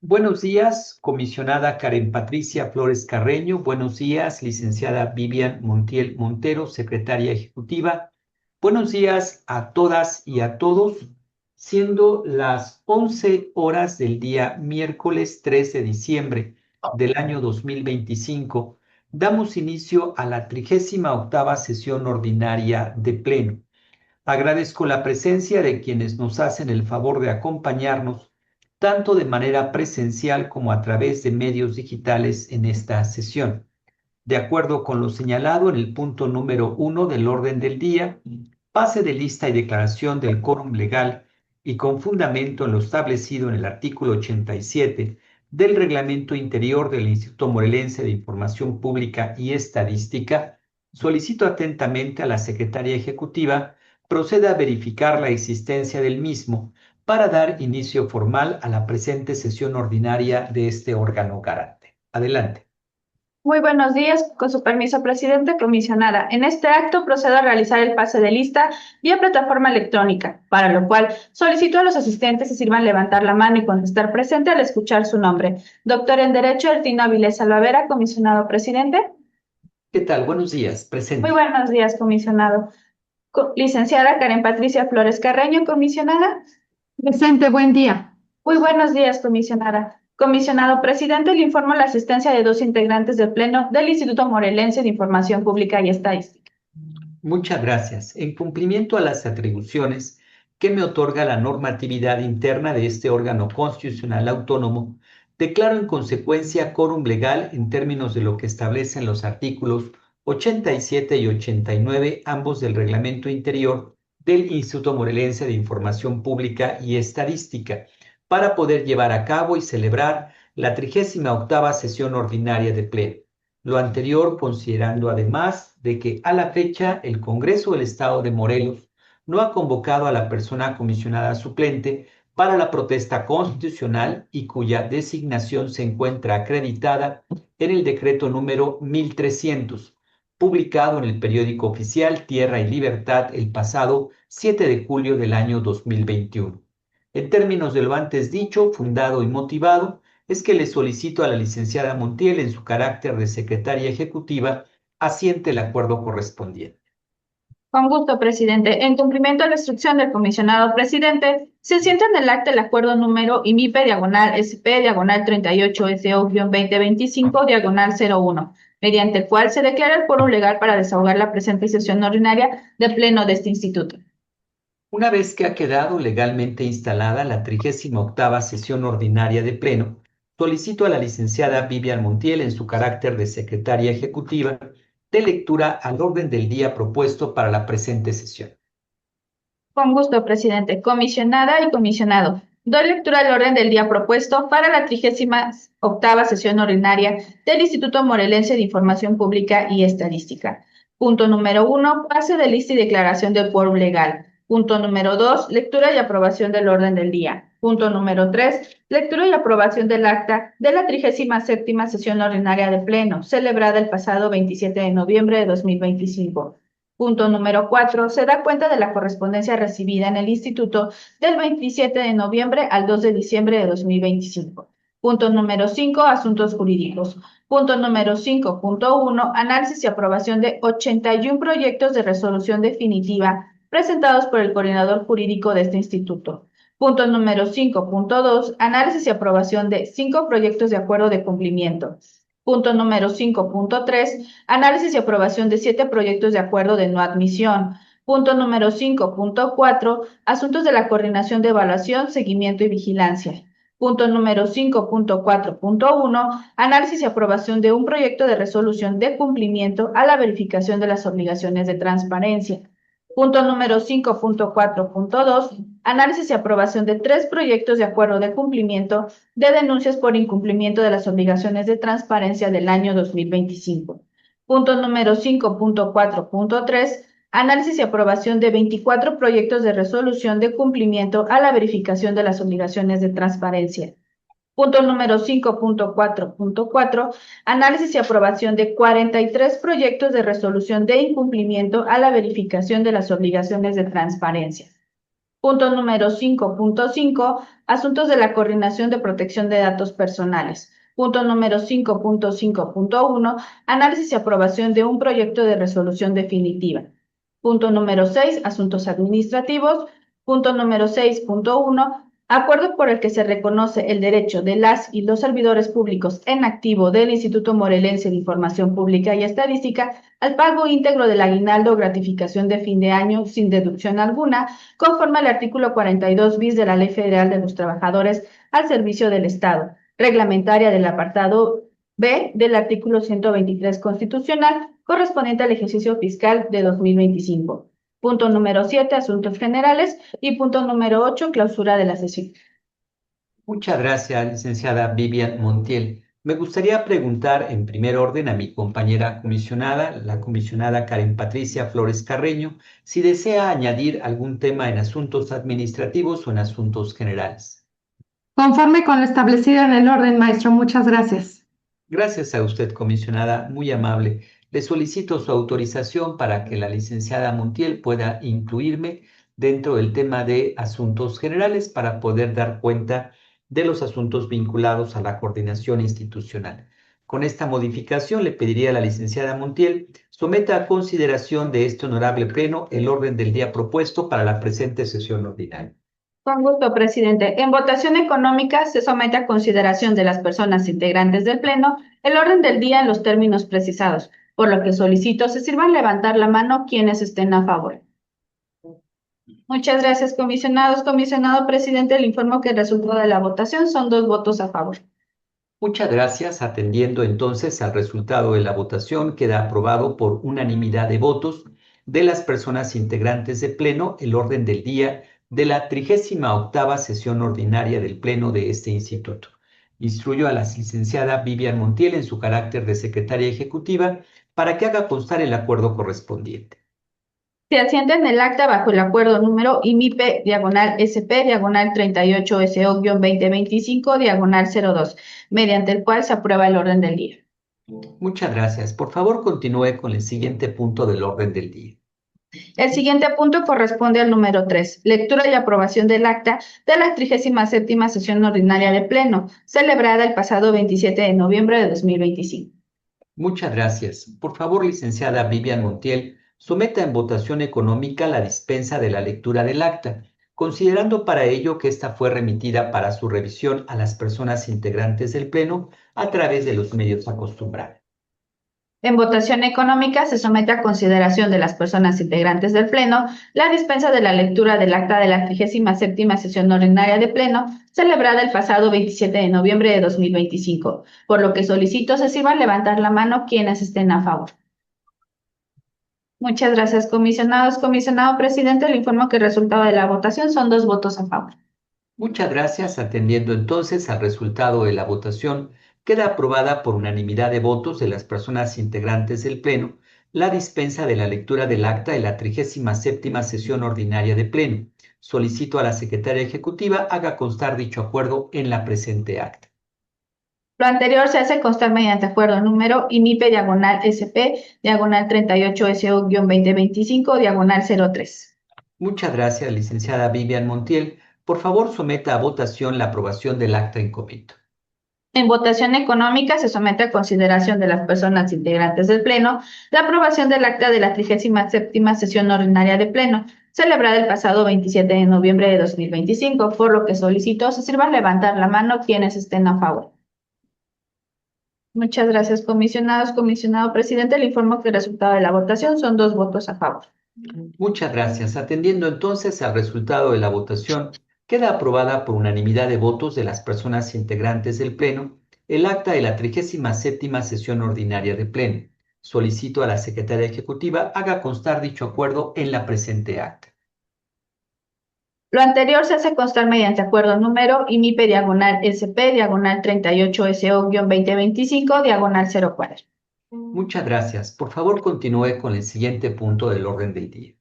Buenos días, comisionada Karen Patricia Flores Carreño. Buenos días, licenciada Vivian Montiel Montero, secretaria ejecutiva. Buenos días a todas y a todos, siendo las 11 horas del día miércoles 3 de diciembre del año 2025. Damos inicio a la 38ª sesión ordinaria de Pleno. Agradezco la presencia de quienes nos hacen el favor de acompañarnos tanto de manera presencial como a través de medios digitales en esta sesión. De acuerdo con lo señalado en el punto número 1 del orden del día, pase de lista y declaración del quórum legal y con fundamento en lo establecido en el artículo 87 del Reglamento Interior del Instituto Morelense de Información Pública y Estadística, solicito atentamente a la Secretaría Ejecutiva proceda a verificar la existencia del mismo para dar inicio formal a la presente sesión ordinaria de este órgano garante. Adelante. Muy buenos días, con su permiso, presidente, comisionada. En este acto procedo a realizar el pase de lista vía plataforma electrónica, para lo cual solicito a los asistentes que sirvan levantar la mano y contestar presente al escuchar su nombre. Doctor en Derecho, Ertino Avilés Salvavera, comisionado presidente. ¿Qué tal? Buenos días. Presente. Muy buenos días, comisionado. Licenciada Karen Patricia Flores Carreño, comisionada. Presente, buen día. Muy buenos días, comisionada. Comisionado presidente, le informo la asistencia de 2 integrantes del Pleno del Instituto Morelense de Información Pública y Estadística. Muchas gracias. En cumplimiento a las atribuciones que me otorga la normatividad interna de este órgano constitucional autónomo, declaro en consecuencia quórum legal en términos de lo que establecen los artículos 87 y 89, ambos del Reglamento Interior del Instituto Morelense de Información Pública y Estadística, para poder llevar a cabo y celebrar la 38ª sesión ordinaria de Pleno. Lo anterior considerando además de que a la fecha el Congreso del Estado de Morelos no ha convocado a la persona comisionada suplente para la protesta constitucional y cuya designación se encuentra acreditada en el decreto número 1300, publicado en el periódico oficial Tierra y Libertad el pasado 7 de julio del año 2021. En términos de lo antes dicho, fundado y motivado, es que le solicito a la licenciada Montiel, en su carácter de secretaria ejecutiva, asiente el acuerdo correspondiente. Con gusto, presidente. En cumplimiento a la instrucción del comisionado presidente, se sienta en el acta el acuerdo número IMIPE/SP 38-SO-2025/01, mediante el cual se declara el quórum legal para desahogar la presente sesión ordinaria de Pleno de este instituto. Una vez que ha quedado legalmente instalada la 38ª sesión ordinaria de Pleno, solicito a la licenciada Vivian Montiel, en su carácter de secretaria ejecutiva, de lectura al orden del día propuesto para la presente sesión. Con gusto, presidente. Comisionada y comisionado, doy lectura al orden del día propuesto para la 38ª sesión ordinaria del Instituto Morelense de Información Pública y Estadística. Punto número 1, pase de lista y declaración del quórum legal. Punto número 2, lectura y aprobación del orden del día. Punto número 3, lectura y aprobación del acta de la 37ª sesión ordinaria de Pleno, celebrada el pasado 27 de noviembre de 2025. Punto número 4, se da cuenta de la correspondencia recibida en el Instituto del 27 de noviembre al 2 de diciembre de 2025. Punto número 5, asuntos jurídicos. Punto número 5.1, análisis y aprobación de 81 proyectos de resolución definitiva presentados por el coordinador jurídico de este instituto. Punto número 5.2, análisis y aprobación de 5 proyectos de acuerdo de cumplimiento. Punto número 5.3, análisis y aprobación de 7 proyectos de acuerdo de no admisión. Punto número 5.4, asuntos de la coordinación de evaluación, seguimiento y vigilancia. Punto número 5.4.1, análisis y aprobación de un proyecto de resolución de cumplimiento a la verificación de las obligaciones de transparencia. Punto número 5.4.2, análisis y aprobación de 3 proyectos de acuerdo de cumplimiento de denuncias por incumplimiento de las obligaciones de transparencia del año 2025. Punto número 5.4.3, análisis y aprobación de 24 proyectos de resolución de cumplimiento a la verificación de las obligaciones de transparencia. Punto número 5.4.4, análisis y aprobación de 43 proyectos de resolución de incumplimiento a la verificación de las obligaciones de transparencia. Punto número 5.5, asuntos de la Coordinación de Protección de Datos Personales. Punto número 5.5.1, análisis y aprobación de un proyecto de resolución definitiva. Punto número 6, asuntos administrativos. Punto número 6.1, acuerdo por el que se reconoce el derecho de las y los servidores públicos en activo del Instituto Morelense de Información Pública y Estadística al pago íntegro del aguinaldo o gratificación de fin de año sin deducción alguna, conforme al artículo 42 bis de la Ley Federal de los Trabajadores al Servicio del Estado, reglamentaria del apartado B del artículo 123 constitucional, correspondiente al ejercicio fiscal de 2025. Punto número 7, asuntos generales. Y punto número 8, clausura de la sesión. Muchas gracias, licenciada Vivian Montiel. Me gustaría preguntar en primer orden a mi compañera comisionada, la comisionada Karen Patricia Flores Carreño, si desea añadir algún tema en asuntos administrativos o en asuntos generales. Conforme con lo establecido en el orden, maestro, muchas gracias. Gracias a usted, comisionada, muy amable. Le solicito su autorización para que la licenciada Montiel pueda incluirme dentro del tema de asuntos generales para poder dar cuenta de los asuntos vinculados a la coordinación institucional. Con esta modificación le pediría a la licenciada Montiel someta a consideración de este honorable pleno el orden del día propuesto para la presente sesión ordinaria. Con gusto, presidente. En votación económica se somete a consideración de las personas integrantes del Pleno el orden del día en los términos precisados, por lo que solicito se sirvan levantar la mano quienes estén a favor. Muchas gracias, comisionados. Comisionado presidente, le informo que el resultado de la votación son 2 votos a favor. Muchas gracias. Atendiendo entonces al resultado de la votación, queda aprobado por unanimidad de votos de las personas integrantes de Pleno el orden del día de la 38ª sesión ordinaria del Pleno de este instituto. Instruyo a la licenciada Vivian Montiel en su carácter de secretaria ejecutiva para que haga constar el acuerdo correspondiente. Se asienta en el acta bajo el acuerdo número IMIPE/SP/38SO-2025/02, mediante el cual se aprueba el orden del día. Muchas gracias. Por favor, continúe con el siguiente punto del orden del día. El siguiente punto corresponde al número 3, lectura y aprobación del acta de la 37ª sesión ordinaria de Pleno, celebrada el pasado 27 de noviembre de 2025. Muchas gracias. Por favor, licenciada Vivian Montiel, someta en votación económica la dispensa de la lectura del acta, considerando para ello que esta fue remitida para su revisión a las personas integrantes del Pleno a través de los medios acostumbrados. En votación económica se somete a consideración de las personas integrantes del Pleno la dispensa de la lectura del acta de la 37ª sesión ordinaria de Pleno, celebrada el pasado 27 de noviembre de 2025, por lo que solicito se sirvan levantar la mano quienes estén a favor. Muchas gracias, comisionados. Comisionado presidente, le informo que el resultado de la votación son 2 votos a favor. Muchas gracias. Atendiendo entonces al resultado de la votación, queda aprobada por unanimidad de votos de las personas integrantes del Pleno la dispensa de la lectura del acta de la 37ª sesión ordinaria de Pleno. Solicito a la secretaria ejecutiva haga constar dicho acuerdo en la presente acta. Lo anterior se hace constar mediante acuerdo número IMIPE/SP/38SO-2025/03. Muchas gracias, licenciada Vivian Montiel. Por favor, someta a votación la aprobación del acta en comito. En votación económica se somete a consideración de las personas integrantes del Pleno la aprobación del acta de la 37ª sesión ordinaria de Pleno, celebrada el pasado 27 de noviembre de 2025, por lo que solicito se sirvan levantar la mano quienes estén a favor. Muchas gracias, comisionados. Comisionado presidente, le informo que el resultado de la votación son 2 votos a favor. Muchas gracias. Atendiendo entonces al resultado de la votación, queda aprobada por unanimidad de votos de las personas integrantes del Pleno el acta de la 37ª sesión ordinaria de Pleno. Solicito a la secretaria ejecutiva haga constar dicho acuerdo en la presente acta. Lo anterior se hace constar mediante acuerdo número IMIPE/SP/38SO-2025/04. Muchas gracias. Por favor, continúe con el siguiente punto del orden del día.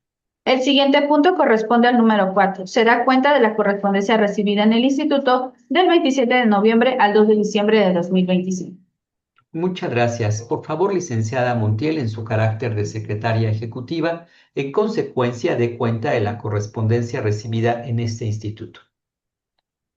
El siguiente punto corresponde al número 4. Se da cuenta de la correspondencia recibida en el Instituto del 27 de noviembre al 2 de diciembre de 2025. Muchas gracias. Por favor, licenciada Montiel, en su carácter de secretaria ejecutiva, en consecuencia, dé cuenta de la correspondencia recibida en este instituto.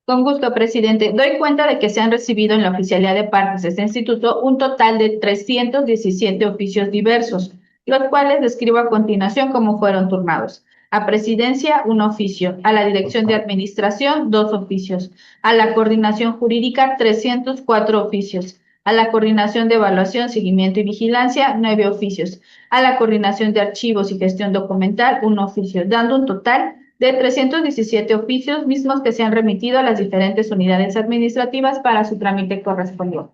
Con gusto, presidente. Doy cuenta de que se han recibido en la oficialía de partes de este instituto un total de 317 oficios diversos, los cuales describo a continuación cómo fueron turnados. A Presidencia, un oficio. A la Dirección de Administración, 2 oficios. A la Coordinación Jurídica, 304 oficios. A la Coordinación de Evaluación, Seguimiento y Vigilancia, 9 oficios. A la Coordinación de Archivos y Gestión Documental, 1 oficio, dando un total de 317 oficios mismos que se han remitido a las diferentes unidades administrativas para su trámite correspondiente.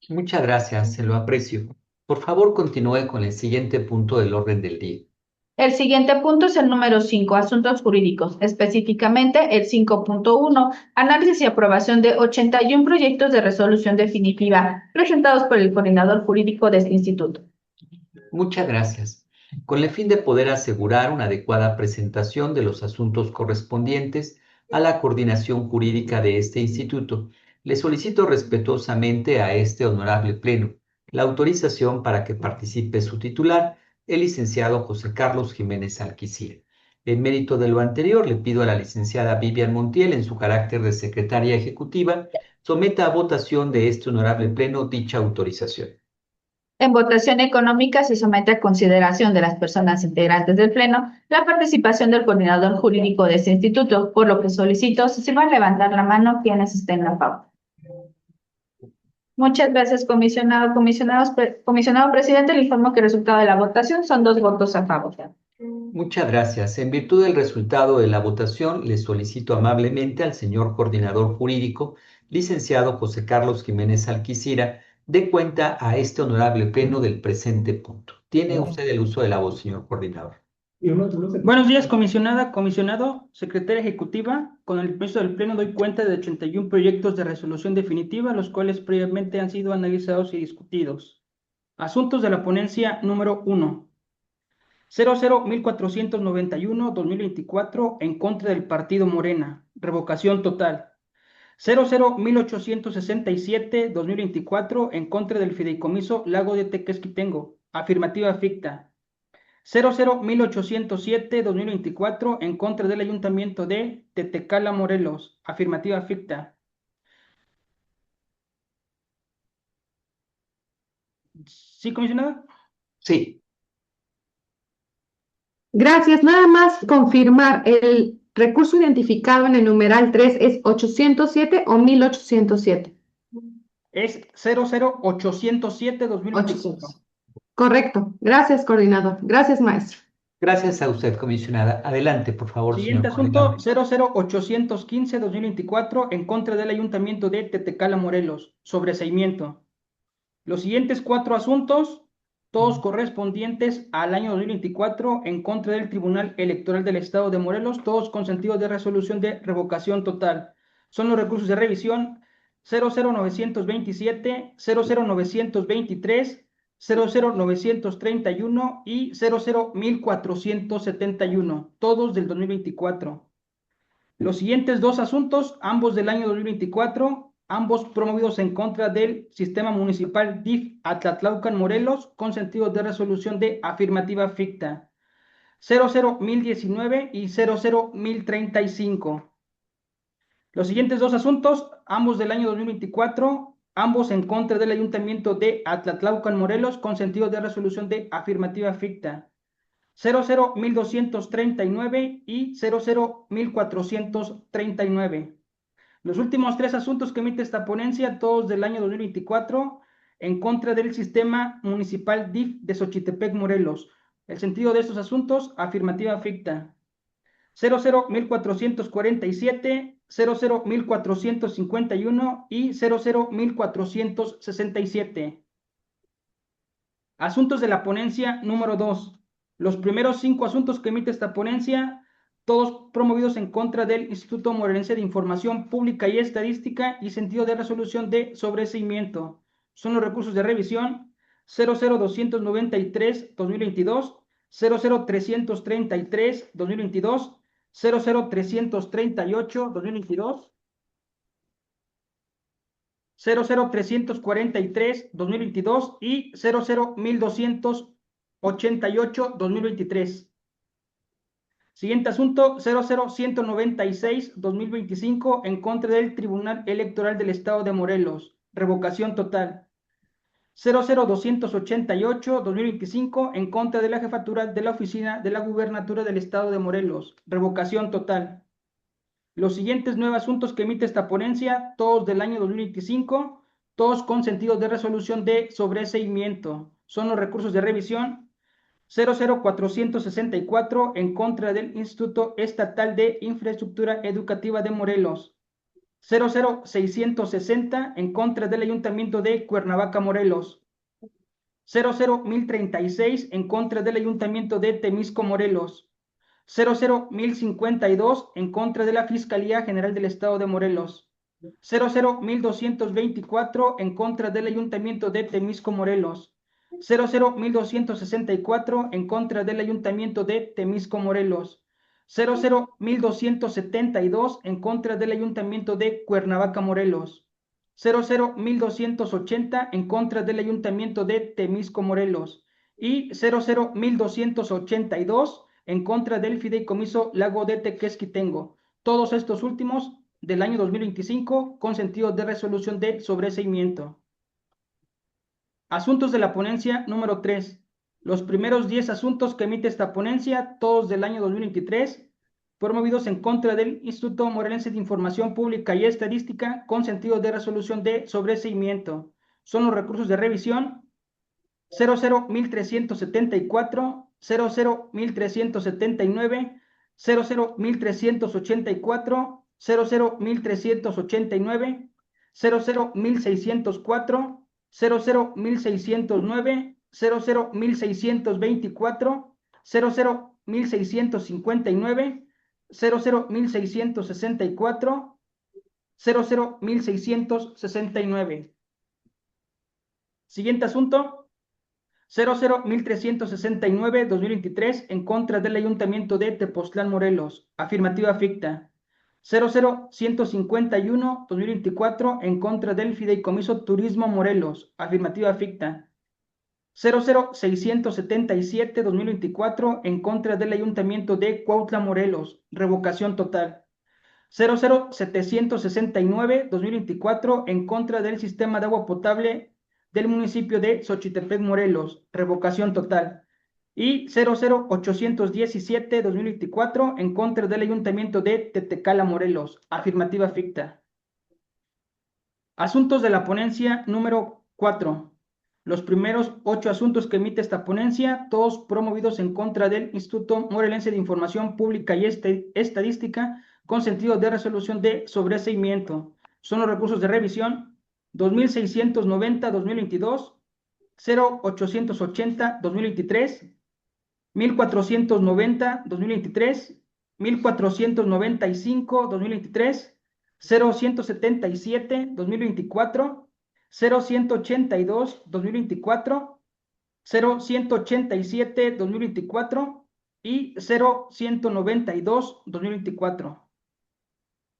Muchas gracias, se lo aprecio. Por favor, continúe con el siguiente punto del orden del día. El siguiente punto es el número 5, asuntos jurídicos, específicamente el 5.1, análisis y aprobación de 81 proyectos de resolución definitiva presentados por el coordinador jurídico de este instituto. Muchas gracias. Con el fin de poder asegurar una adecuada presentación de los asuntos correspondientes a la coordinación jurídica de este instituto, le solicito respetuosamente a este honorable pleno la autorización para que participe su titular, el licenciado José Carlos Jiménez Alquicía. En mérito de lo anterior, le pido a la licenciada Vivian Montiel, en su carácter de secretaria ejecutiva, someta a votación de este honorable pleno dicha autorización. En votación económica se somete a consideración de las personas integrantes del Pleno la participación del coordinador jurídico de este instituto, por lo que solicito se sirvan a levantar la mano quienes estén a favor. Muchas gracias, comisionado. Comisionado presidente, le informo que el resultado de la votación son 2 votos a favor. Muchas gracias. En virtud del resultado de la votación, le solicito amablemente al señor coordinador jurídico, licenciado José Carlos Jiménez Alquicira, dé cuenta a este honorable pleno del presente punto. Tiene usted el uso de la voz, señor coordinador. Buenos días, comisionada, comisionado, secretaria ejecutiva. Con el permiso del pleno doy cuenta de 81 proyectos de resolución definitiva, los cuales previamente han sido analizados y discutidos. Asuntos de la ponencia número 1. 00-1491-2024 en contra del partido Morena. Revocación total. 00-1867-2024 en contra del fideicomiso Lago de Tequesquitengo. Afirmativa ficta. 00-1807-2024 en contra del Ayuntamiento de Tetecala, Morelos. Afirmativa ficta. ¿Sí, comisionada? Sí. Gracias. Nada más confirmar, el recurso identificado en el numeral 3 es 807 o 1807. Es 00-807-2024. Correcto. Gracias, coordinador. Gracias, maestro. Gracias a usted, comisionada. Adelante, por favor, Siguiente señor asunto, coordinador. 00-815-2024 en contra del Ayuntamiento de Tetecala, Morelos. Sobreseimiento. Los siguientes 4 asuntos, todos correspondientes al año 2024 en contra del Tribunal Electoral del Estado de Morelos, todos con sentido de resolución de revocación total. Son los recursos de revisión 00927, 00923, 00931 y 00471, todos del 2024. Los siguientes 2 asuntos, ambos del año 2024, ambos promovidos en contra del Sistema Municipal DIF Atlatlaucan, Morelos, con sentido de resolución de afirmativa ficta. 00119 y 00135. Los siguientes 2 asuntos, ambos del año 2024, ambos en contra del Ayuntamiento de Atlatlaucan, Morelos, con sentido de resolución de afirmativa ficta. 001239 y 001439. Los últimos 3 asuntos que emite esta ponencia, todos del año 2024, en contra del Sistema Municipal DIF de Xochitepec, Morelos. El sentido de estos asuntos, afirmativa ficta. 001447, 001451 y 001467. Asuntos de la ponencia número 2. Los primeros 5 asuntos que emite esta ponencia, todos promovidos en contra del Instituto Morelense de Información Pública y Estadística y sentido de resolución de sobreseimiento. Son los recursos de revisión 00293-2022, 00333-2022, 00338-2022, 00343-2022 y 00188-2023. Siguiente asunto, 00196-2025 en contra del Tribunal Electoral del Estado de Morelos. Revocación total. 00288-2025 en contra de la jefatura de la Oficina de la Gubernatura del Estado de Morelos. Revocación total. Los siguientes 9 asuntos que emite esta ponencia, todos del año 2025, todos con sentido de resolución de sobreseimiento. Son los recursos de revisión. 00464 en contra del Instituto Estatal de Infraestructura Educativa de Morelos. 00660 en contra del Ayuntamiento de Cuernavaca, Morelos. 00136 en contra del Ayuntamiento de Temisco, Morelos. 00152 en contra de la Fiscalía General del Estado de Morelos. 00124 en contra del Ayuntamiento de Temisco, Morelos. 00164 en contra del Ayuntamiento de Temisco, Morelos. 00172 en contra del Ayuntamiento de Cuernavaca, Morelos. 00180 en contra del Ayuntamiento de Temisco, Morelos. Y 00182 en contra del Fideicomiso Lago de Tequesquitengo. Todos estos últimos del año 2025 con sentido de resolución de sobreseimiento. Asuntos de la ponencia número 3. Los primeros 10 asuntos que emite esta ponencia, todos del año 2023, promovidos en contra del Instituto Morelense de Información Pública y Estadística con sentido de resolución de sobreseimiento. Son los recursos de revisión 001.374, 001.379, 001.384, 001.389, 001.604, 001.609, 001.624, 001.659, 001.664, 001.669. Siguiente asunto. 001.369-2023 en contra del Ayuntamiento de Tepoztlán, Morelos. Afirmativa ficta. 00151-2024 en contra del Fideicomiso Turismo Morelos. Afirmativa ficta. 00677-2024 en contra del Ayuntamiento de Cuautla, Morelos. Revocación total. 00769-2024 en contra del Sistema de Agua Potable del municipio de Xochitepec, Morelos. Revocación total. Y 00817-2024 en contra del Ayuntamiento de Tetecala, Morelos. Afirmativa ficta. Asuntos de la ponencia número 4. Los primeros 8 asuntos que emite esta ponencia, todos promovidos en contra del Instituto Morelense de Información Pública y Estadística con sentido de resolución de sobreseimiento. Son los recursos de revisión 2690-2022, 0880-2023, 1490-2023, 1495-2023, 0177-2024, 0182-2024, 0187-2024 y 0192-2024.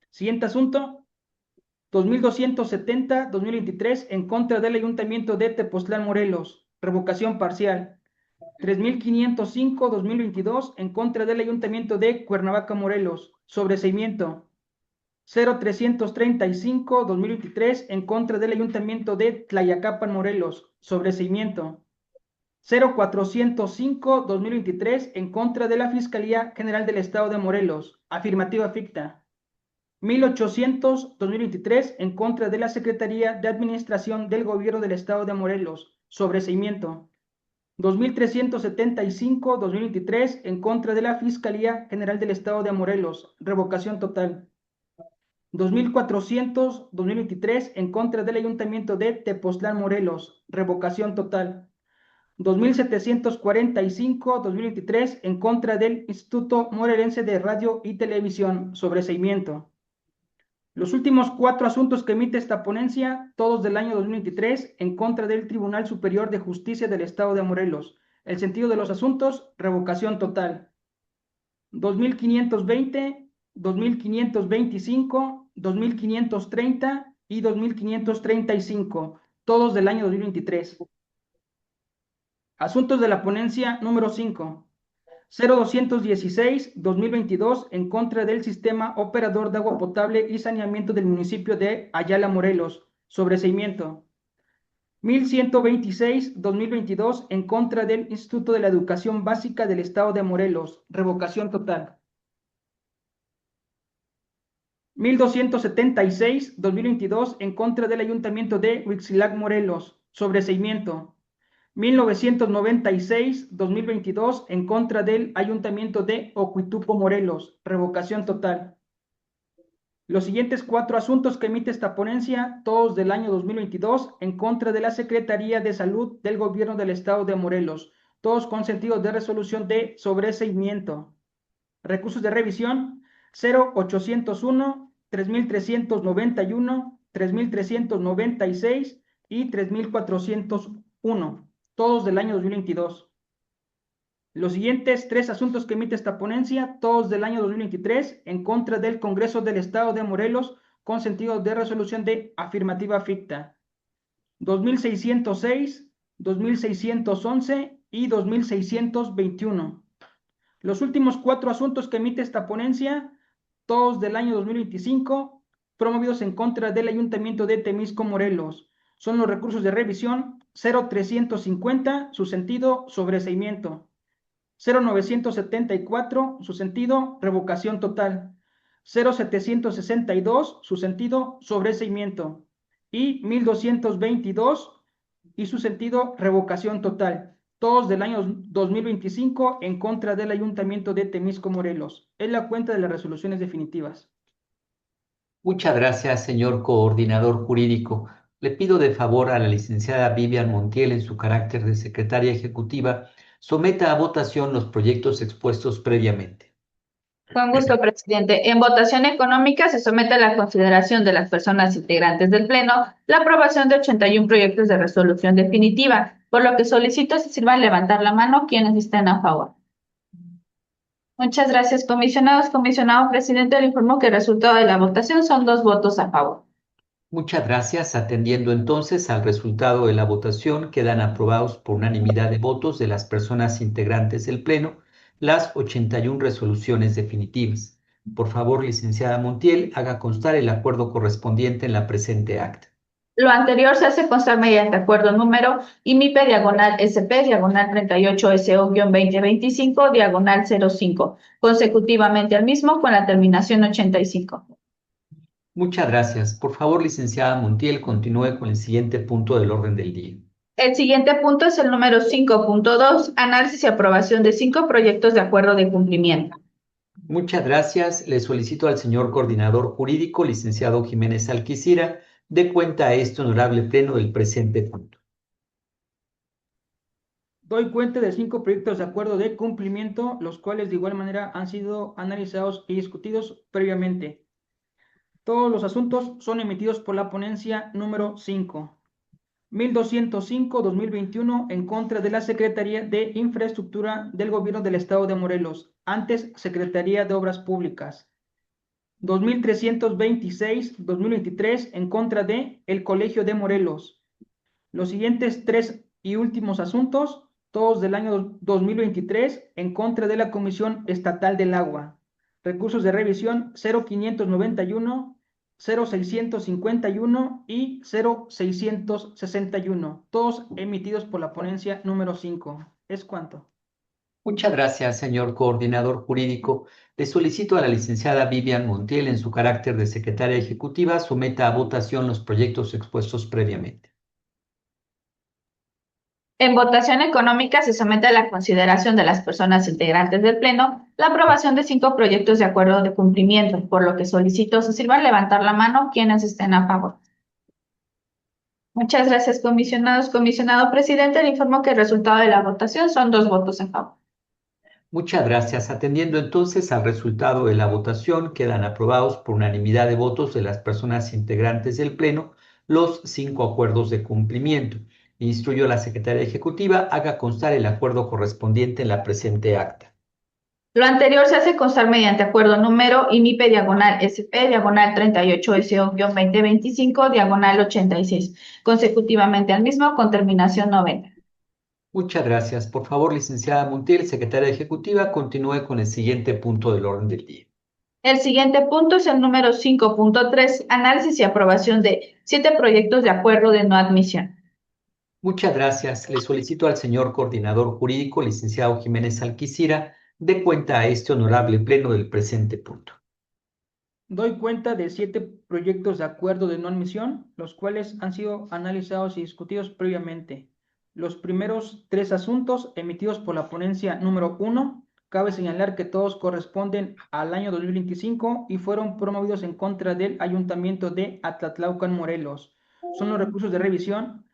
Siguiente asunto. 2270-2023 en contra del Ayuntamiento de Tepoztlán, Morelos. Revocación parcial. 3505-2022 en contra del Ayuntamiento de Cuernavaca, Morelos. Sobreseimiento. 0335-2023 en contra del Ayuntamiento de Tlayacapan, Morelos. Sobreseimiento. 0405-2023 en contra de la Fiscalía General del Estado de Morelos. Afirmativa ficta. 1800-2023 en contra de la Secretaría de Administración del Gobierno del Estado de Morelos. Sobreseimiento. 2375-2023 en contra de la Fiscalía General del Estado de Morelos. Revocación total. 2400-2023 en contra del Ayuntamiento de Tepoztlán, Morelos. Revocación total. 2745-2023 en contra del Instituto Morelense de Radio y Televisión. Sobreseimiento. Los últimos 4 asuntos que emite esta ponencia, todos del año 2023, en contra del Tribunal Superior de Justicia del Estado de Morelos. El sentido de los asuntos, revocación total. 2520, 2525, 2530 y 2.535, todos del año 2023. Asuntos de la ponencia número 5. 0216-2022 en contra del Sistema Operador de Agua Potable y Saneamiento del municipio de Ayala, Morelos. Sobreseimiento. 1126-2022 en contra del Instituto de la Educación Básica del Estado de Morelos. Revocación total. 1276-2022 en contra del Ayuntamiento de Huixquilac, Morelos. Sobreseimiento. 1996-2022 en contra del Ayuntamiento de Ocuituco, Morelos. Revocación total. Los siguientes 4 asuntos que emite esta ponencia, todos del año 2022, en contra de la Secretaría de Salud del Gobierno del Estado de Morelos, todos con sentido de resolución de sobreseimiento. Recursos de revisión 0801, 3391, 3396 y 3401, todos del año 2022. Los siguientes 3 asuntos que emite esta ponencia, todos del año 2023, en contra del Congreso del Estado de Morelos, con sentido de resolución de afirmativa ficta. 2606, 2611 y 2621. Los últimos 4 asuntos que emite esta ponencia, todos del año 2025, promovidos en contra del Ayuntamiento de Temisco, Morelos. Son los recursos de revisión 0350, su sentido, sobreseimiento. 0974, su sentido, revocación total. 0762, su sentido, sobreseimiento. Y 1222, y su sentido, revocación total. Todos del año 2025 en contra del Ayuntamiento de Temisco, Morelos. Es la cuenta de las resoluciones definitivas. Muchas gracias, señor coordinador jurídico. Le pido de favor a la licenciada Vivian Montiel, en su carácter de secretaria ejecutiva, someta a votación los proyectos expuestos previamente. Con gusto, presidente. En votación económica se somete a la consideración de las personas integrantes del Pleno la aprobación de 81 proyectos de resolución definitiva, por lo que solicito se sirvan levantar la mano quienes estén a favor. Muchas gracias, comisionados. Comisionado presidente, le informo que el resultado de la votación son 2 votos a favor. Muchas gracias. Atendiendo entonces al resultado de la votación, quedan aprobados por unanimidad de votos de las personas integrantes del Pleno las 81 resoluciones definitivas. Por favor, licenciada Montiel, haga constar el acuerdo correspondiente en la presente acta. Lo anterior se hace constar mediante acuerdo número IMIPE/SP/38SO-2025/05, consecutivamente al mismo con la terminación 85. Muchas gracias. Por favor, licenciada Montiel, continúe con el siguiente punto del orden del día. El siguiente punto es el número 5.2, análisis y aprobación de 5 proyectos de acuerdo de cumplimiento. Muchas gracias. Le solicito al señor coordinador jurídico, licenciado Jiménez Alquicira, dé cuenta a este honorable pleno del presente punto. Doy cuenta de 5 proyectos de acuerdo de cumplimiento, los cuales de igual manera han sido analizados y discutidos previamente. Todos los asuntos son emitidos por la ponencia número 5. 1205-2021 en contra de la Secretaría de Infraestructura del Gobierno del Estado de Morelos, antes Secretaría de Obras Públicas. 2326-2023 en contra de el Colegio de Morelos. Los siguientes 3 y últimos asuntos, todos del año 2023, en contra de la Comisión Estatal del Agua. Recursos de revisión 0591, 0651 y 0661, todos emitidos por la ponencia número 5. ¿Es cuánto? Muchas gracias, señor coordinador jurídico. Le solicito a la licenciada Vivian Montiel, en su carácter de secretaria ejecutiva, someta a votación los proyectos expuestos previamente. En votación económica se somete a la consideración de las personas integrantes del Pleno la aprobación de 5 proyectos de acuerdo de cumplimiento, por lo que solicito se sirvan levantar la mano quienes estén a favor. Muchas gracias, comisionados. Comisionado presidente, le informo que el resultado de la votación son 2 votos a favor. Muchas gracias. Atendiendo entonces al resultado de la votación, quedan aprobados por unanimidad de votos de las personas integrantes del Pleno los 5 acuerdos de cumplimiento. Instruyo a la secretaria ejecutiva haga constar el acuerdo correspondiente en la presente acta. Lo anterior se hace constar mediante acuerdo número IMIPE diagonal SP diagonal 38SO-2025 diagonal 86, consecutivamente al mismo con terminación 90. Muchas gracias. Por favor, licenciada Montiel, secretaria ejecutiva, continúe con el siguiente punto del orden del día. El siguiente punto es el número 5.3, análisis y aprobación de 7 proyectos de acuerdo de no admisión. Muchas gracias. Le solicito al señor coordinador jurídico, licenciado Jiménez Alquicira, dé cuenta a este honorable pleno del presente punto. Doy cuenta de 7 proyectos de acuerdo de no admisión, los cuales han sido analizados y discutidos previamente. Los primeros 3 asuntos emitidos por la ponencia número 1, cabe señalar que todos corresponden al año 2025 y fueron promovidos en contra del Ayuntamiento de Atlatlaucan, Morelos. Son los recursos de revisión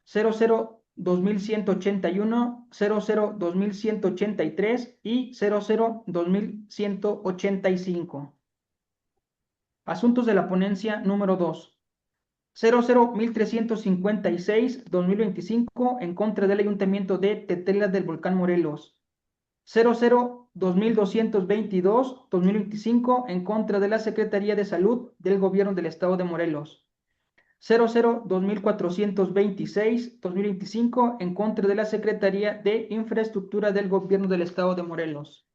00-2181, 00-2183 y 00-2185. Asuntos de la ponencia número 2. 00-1356-2025 en contra del Ayuntamiento de Tetela del Volcán Morelos. 00-2222-2025 en contra de la Secretaría de Salud del Gobierno del Estado de Morelos. 00-2426-2025 en contra de la Secretaría de Infraestructura del Gobierno del Estado de Morelos.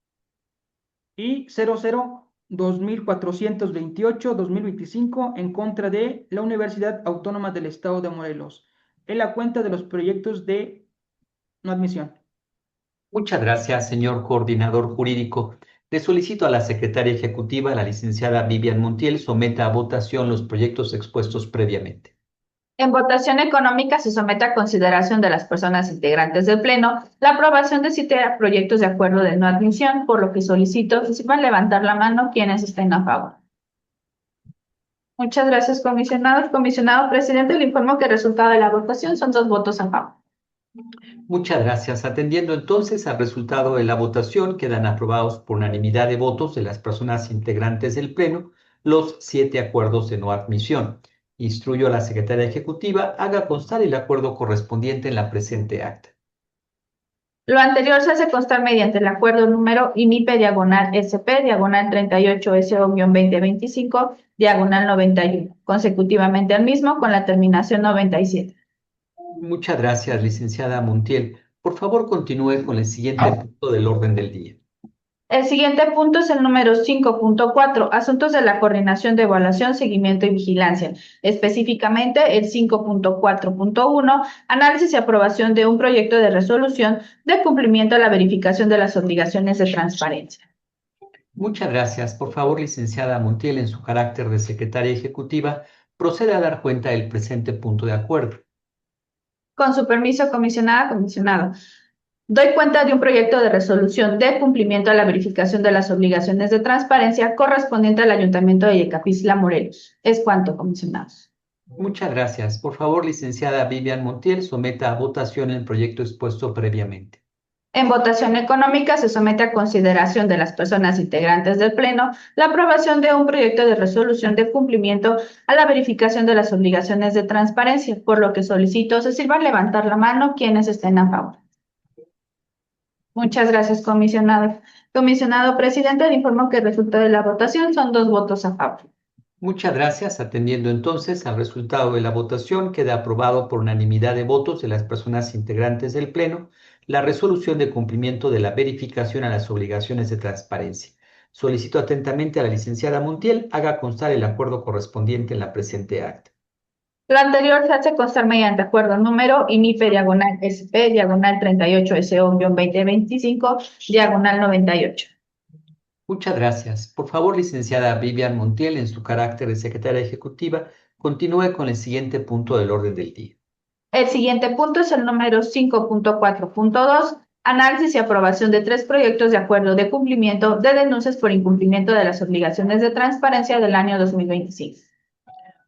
Y 00-2428-2025 en contra de la Universidad Autónoma del Estado de Morelos, en la cuenta de los proyectos de no admisión. Muchas gracias, señor coordinador jurídico. Le solicito a la secretaria ejecutiva, la licenciada Vivian Montiel, someta a votación los proyectos expuestos previamente. En votación económica se somete a consideración de las personas integrantes del Pleno la aprobación de 7 proyectos de acuerdo de no admisión, por lo que solicito que sepan levantar la mano quienes estén a favor. Muchas gracias, comisionado. Comisionado presidente, le informo que el resultado de la votación son 2 votos a favor. Muchas gracias. Atendiendo entonces al resultado de la votación, quedan aprobados por unanimidad de votos de las personas integrantes del Pleno los 7 acuerdos de no admisión. Instruyo a la secretaria ejecutiva haga constar el acuerdo correspondiente en la presente acta. Lo anterior se hace constar mediante el acuerdo número IMIPE diagonal SP diagonal 38SO-2025 diagonal 91, consecutivamente al mismo con la terminación 97. Muchas gracias, licenciada Montiel. Por favor, continúe con el siguiente punto del orden del día. El siguiente punto es el número 5.4, asuntos de la coordinación de evaluación, seguimiento y vigilancia. Específicamente el 5.4.1, análisis y aprobación de un proyecto de resolución de cumplimiento a la verificación de las obligaciones de transparencia. Muchas gracias. Por favor, licenciada Montiel, en su carácter de secretaria ejecutiva, proceda a dar cuenta del presente punto de acuerdo. Con su permiso, comisionada, comisionado. Doy cuenta de un proyecto de resolución de cumplimiento a la verificación de las obligaciones de transparencia correspondiente al Ayuntamiento de Yecapixtla, Morelos. Es cuanto, comisionados. Muchas gracias. Por favor, licenciada Vivian Montiel, someta a votación el proyecto expuesto previamente. En votación económica se somete a consideración de las personas integrantes del Pleno la aprobación de un proyecto de resolución de cumplimiento a la verificación de las obligaciones de transparencia, por lo que solicito se sirvan levantar la mano quienes estén a favor. Muchas gracias, comisionado. Comisionado presidente, le informo que el resultado de la votación son 2 votos a favor. Muchas gracias. Atendiendo entonces al resultado de la votación, queda aprobado por unanimidad de votos de las personas integrantes del Pleno la resolución de cumplimiento de la verificación a las obligaciones de transparencia. Solicito atentamente a la licenciada Montiel haga constar el acuerdo correspondiente en la presente acta. Lo anterior se hace constar mediante acuerdo número IMIPE diagonal SP diagonal 38SO-2025 diagonal 98. Muchas gracias. Por favor, licenciada Vivian Montiel, en su carácter de secretaria ejecutiva, continúe con el siguiente punto del orden del día. El siguiente punto es el número 5.4.2, análisis y aprobación de 3 proyectos de acuerdo de cumplimiento de denuncias por incumplimiento de las obligaciones de transparencia del año 2025.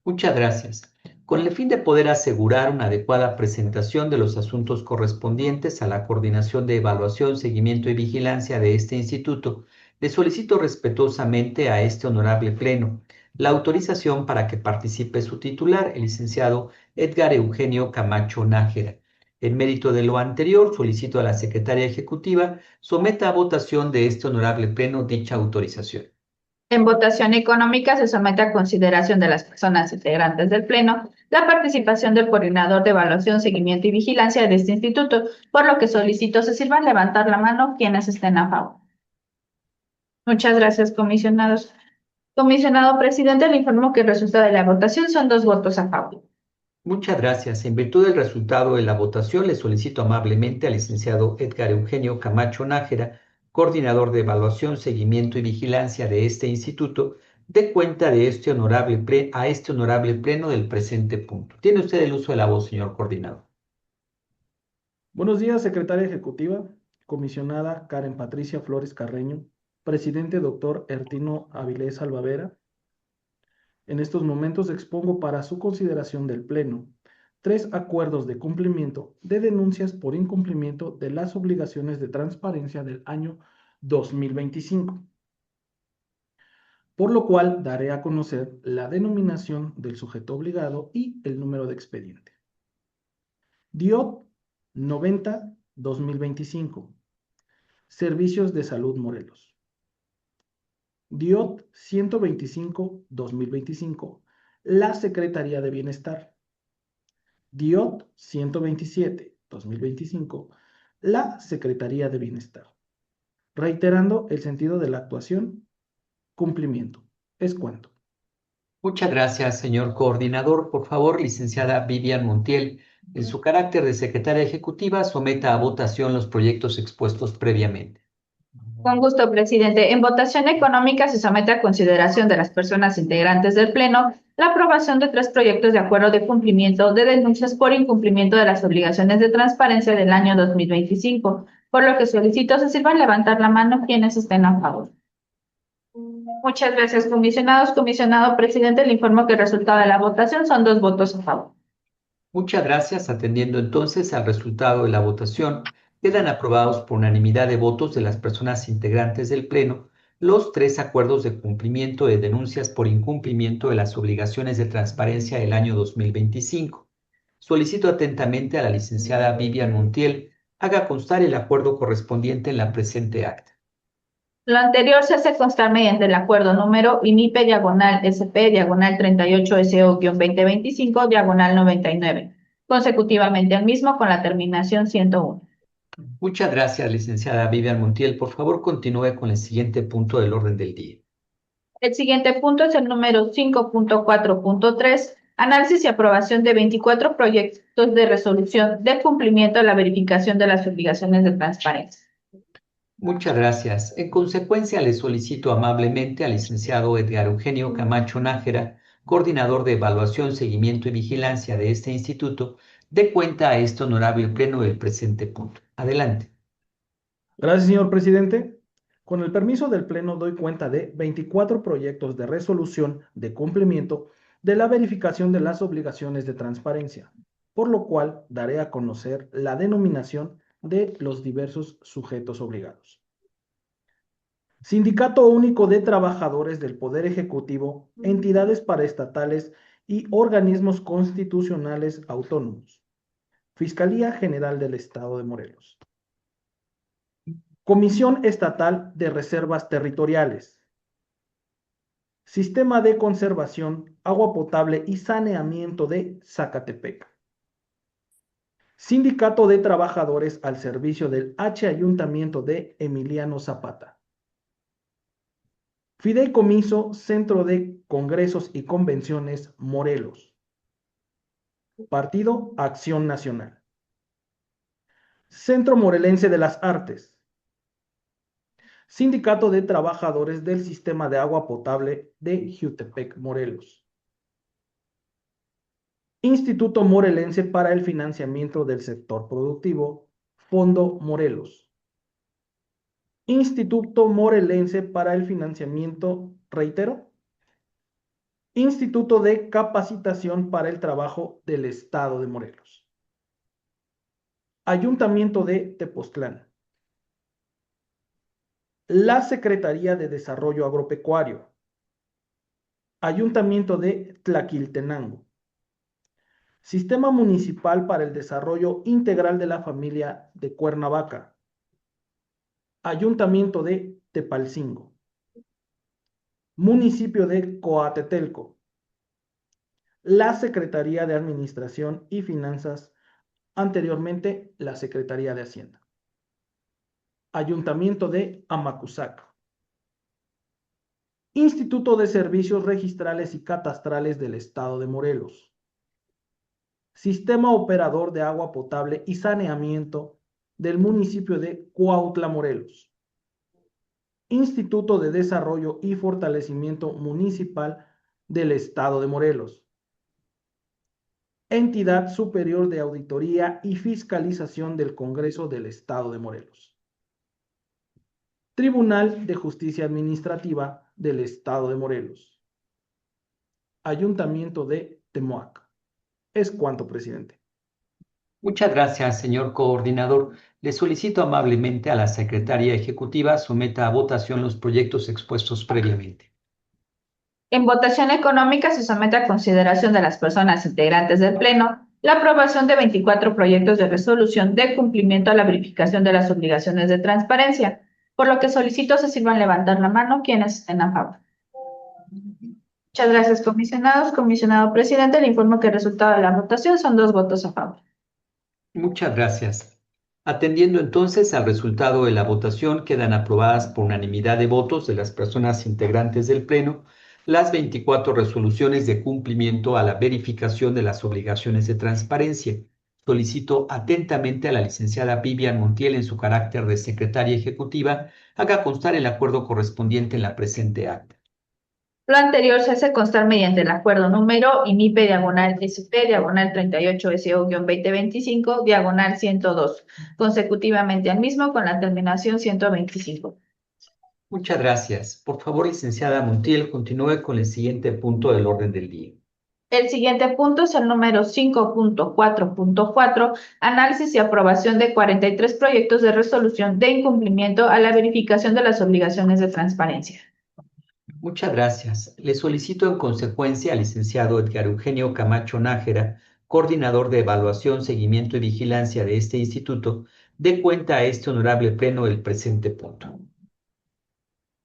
Muchas gracias. Con el fin de poder asegurar una adecuada presentación de los asuntos correspondientes a la coordinación de evaluación, seguimiento y vigilancia de este instituto, le solicito respetuosamente a este honorable Pleno la autorización para que participe su titular, el licenciado Edgar Eugenio Camacho Nájera, En mérito de lo anterior, solicito a la Secretaria Ejecutiva someta a votación de este honorable pleno dicha autorización. En votación económica se somete a consideración de las personas integrantes del Pleno la participación del coordinador de evaluación, seguimiento y vigilancia de este instituto, por lo que solicito se sirvan levantar la mano quienes estén a favor. Muchas gracias, comisionados. Comisionado presidente, le informo que el resultado de la votación son 2 votos a favor. Muchas gracias. En virtud del resultado de la votación, le solicito amablemente al licenciado Edgar Eugenio Camacho Nájera, coordinador de evaluación, seguimiento y vigilancia de este instituto, dé cuenta de este honorable pleno del presente punto. Tiene usted el uso de la voz, señor coordinador. Buenos días, secretaria ejecutiva, comisionada Karen Patricia Flores Carreño, presidente doctor Ertino Avilés Albavera. En estos momentos expongo para su consideración del Pleno 3 acuerdos de cumplimiento de denuncias por incumplimiento de las obligaciones de transparencia del año 2025, por lo cual daré a conocer la denominación del sujeto obligado y el número de expediente. DIOP 90-2025, Servicios de Salud Morelos. DIOT 125-2025, la Secretaría de Bienestar. DIOT 127-2025, la Secretaría de Bienestar. Reiterando el sentido de la actuación, cumplimiento. Es cuanto. Muchas gracias, señor coordinador. Por favor, licenciada Vivian Montiel, en su carácter de secretaria ejecutiva, someta a votación los proyectos expuestos previamente. Con gusto, presidente. En votación económica se somete a consideración de las personas integrantes del Pleno la aprobación de 3 proyectos de acuerdo de cumplimiento de denuncias por incumplimiento de las obligaciones de transparencia del año 2025, por lo que solicito se sirvan levantar la mano quienes estén a favor. Muchas gracias, comisionados. Comisionado presidente, le informo que el resultado de la votación son 2 votos a favor. Muchas gracias. Atendiendo entonces al resultado de la votación, quedan aprobados por unanimidad de votos de las personas integrantes del Pleno los 3 acuerdos de cumplimiento de denuncias por incumplimiento de las obligaciones de transparencia del año 2025. Solicito atentamente a la licenciada Vivian Montiel haga constar el acuerdo correspondiente en la presente acta. Lo anterior se hace constar mediante el acuerdo número IMIPE/SP/38SO-2025/99, consecutivamente al mismo con la terminación 101. Muchas gracias, licenciada Vivian Montiel. Por favor, continúe con el siguiente punto del orden del día. El siguiente punto es el número 5.4.3, análisis y aprobación de 24 proyectos de resolución de cumplimiento a la verificación de las obligaciones de transparencia. Muchas gracias. En consecuencia, le solicito amablemente al licenciado Edgar Eugenio Camacho Nájera, coordinador de evaluación, seguimiento y vigilancia de este instituto, dé cuenta a este honorable pleno del presente punto. Adelante. Gracias, señor presidente. Con el permiso del Pleno doy cuenta de 24 proyectos de resolución de cumplimiento de la verificación de las obligaciones de transparencia, por lo cual daré a conocer la denominación de los diversos sujetos obligados. Sindicato Único de Trabajadores del Poder Ejecutivo, entidades paraestatales y organismos constitucionales autónomos. Fiscalía General del Estado de Morelos. Comisión Estatal de Reservas Territoriales. Sistema de Conservación, Agua Potable y Saneamiento de Zacatepec. Sindicato de Trabajadores al servicio del H Ayuntamiento de Emiliano Zapata. Fideicomiso Centro de Congresos y Convenciones Morelos. Partido Acción Nacional. Centro Morelense de las Artes. Sindicato de Trabajadores del Sistema de Agua Potable de Jiutepec, Morelos. Instituto Morelense para el Financiamiento del Sector Productivo, Fondo Morelos. Instituto Morelense para el Financiamiento, reitero, Instituto de Capacitación para el Trabajo del Estado de Morelos. Ayuntamiento de Tepoztlán. La Secretaría de Desarrollo Agropecuario. Ayuntamiento de Tlaquiltenango. Sistema Municipal para el Desarrollo Integral de la Familia de Cuernavaca. Ayuntamiento de Tepalcingo. Municipio de Coatetelco. La Secretaría de Administración y Finanzas, anteriormente la Secretaría de Hacienda. Ayuntamiento de Amacuzac. Instituto de Servicios Registrales y Catastrales del Estado de Morelos. Sistema Operador de Agua Potable y Saneamiento del municipio de Cuautla, Morelos. Instituto de Desarrollo y Fortalecimiento Municipal del Estado de Morelos. Entidad Superior de Auditoría y Fiscalización del Congreso del Estado de Morelos. Tribunal de Justicia Administrativa del Estado de Morelos. Ayuntamiento de Temoac. Es cuanto, presidente. Muchas gracias, señor coordinador. Le solicito amablemente a la secretaria ejecutiva someta a votación los proyectos expuestos previamente. En votación económica se somete a consideración de las personas integrantes del Pleno la aprobación de 24 proyectos de resolución de cumplimiento a la verificación de las obligaciones de transparencia, por lo que solicito se sirvan levantar la mano quienes estén a favor. Muchas gracias, comisionados. Comisionado presidente, le informo que el resultado de la votación son 2 votos a favor. Muchas gracias. Atendiendo entonces al resultado de la votación, quedan aprobadas por unanimidad de votos de las personas integrantes del Pleno las 24 resoluciones de cumplimiento a la verificación de las obligaciones de transparencia. Solicito atentamente a la licenciada Vivian Montiel, en su carácter de secretaria ejecutiva, haga constar el acuerdo correspondiente en la presente acta. Lo anterior se hace constar mediante el acuerdo número IMIPE/SP 38SO-2025/102, consecutivamente al mismo con la terminación 125. Muchas gracias. Por favor, licenciada Montiel, continúe con el siguiente punto del orden del día. El siguiente punto es el número 5.4.4, análisis y aprobación de 43 proyectos de resolución de incumplimiento a la verificación de las obligaciones de transparencia. Muchas gracias. Le solicito en consecuencia al licenciado Edgar Eugenio Camacho Nájera, coordinador de evaluación, seguimiento y vigilancia de este instituto, dé cuenta a este honorable pleno del presente punto.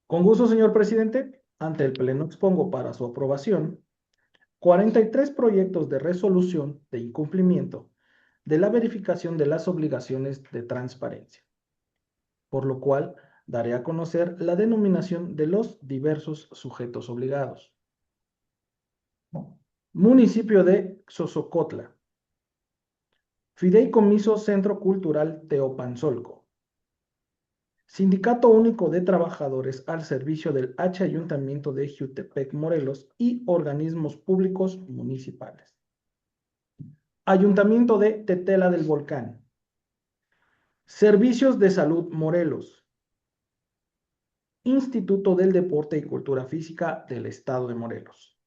Con gusto, señor presidente. Ante el Pleno expongo para su aprobación 43 proyectos de resolución de incumplimiento de la verificación de las obligaciones de transparencia, por lo cual daré a conocer la denominación de los diversos sujetos obligados. Municipio de Xosocotla. Fideicomiso Centro Cultural Teopanzolco. Sindicato Único de Trabajadores al servicio del H Ayuntamiento de Jiutepec, Morelos y organismos públicos municipales. Ayuntamiento de Tetela del Volcán. Servicios de Salud Morelos. Instituto del Deporte y Cultura Física del Estado de Morelos.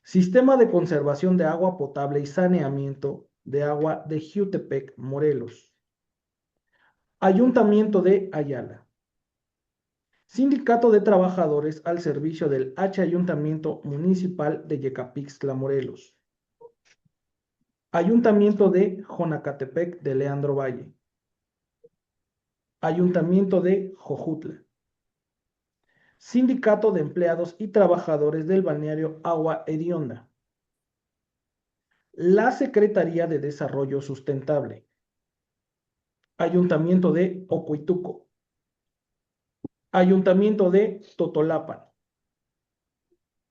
Sistema de Conservación de Agua Potable y Saneamiento de Agua de Jiutepec, Morelos. Ayuntamiento de Ayala. Sindicato de Trabajadores al servicio del H Ayuntamiento Municipal de Yecapixtla, Morelos. Ayuntamiento de Jonacatepec de Leandro Valle. Ayuntamiento de Jojutla. Sindicato de Empleados y Trabajadores del Balneario Agua Hedionda. La Secretaría de Desarrollo Sustentable. Ayuntamiento de Ocoituco. Ayuntamiento de Totolapan.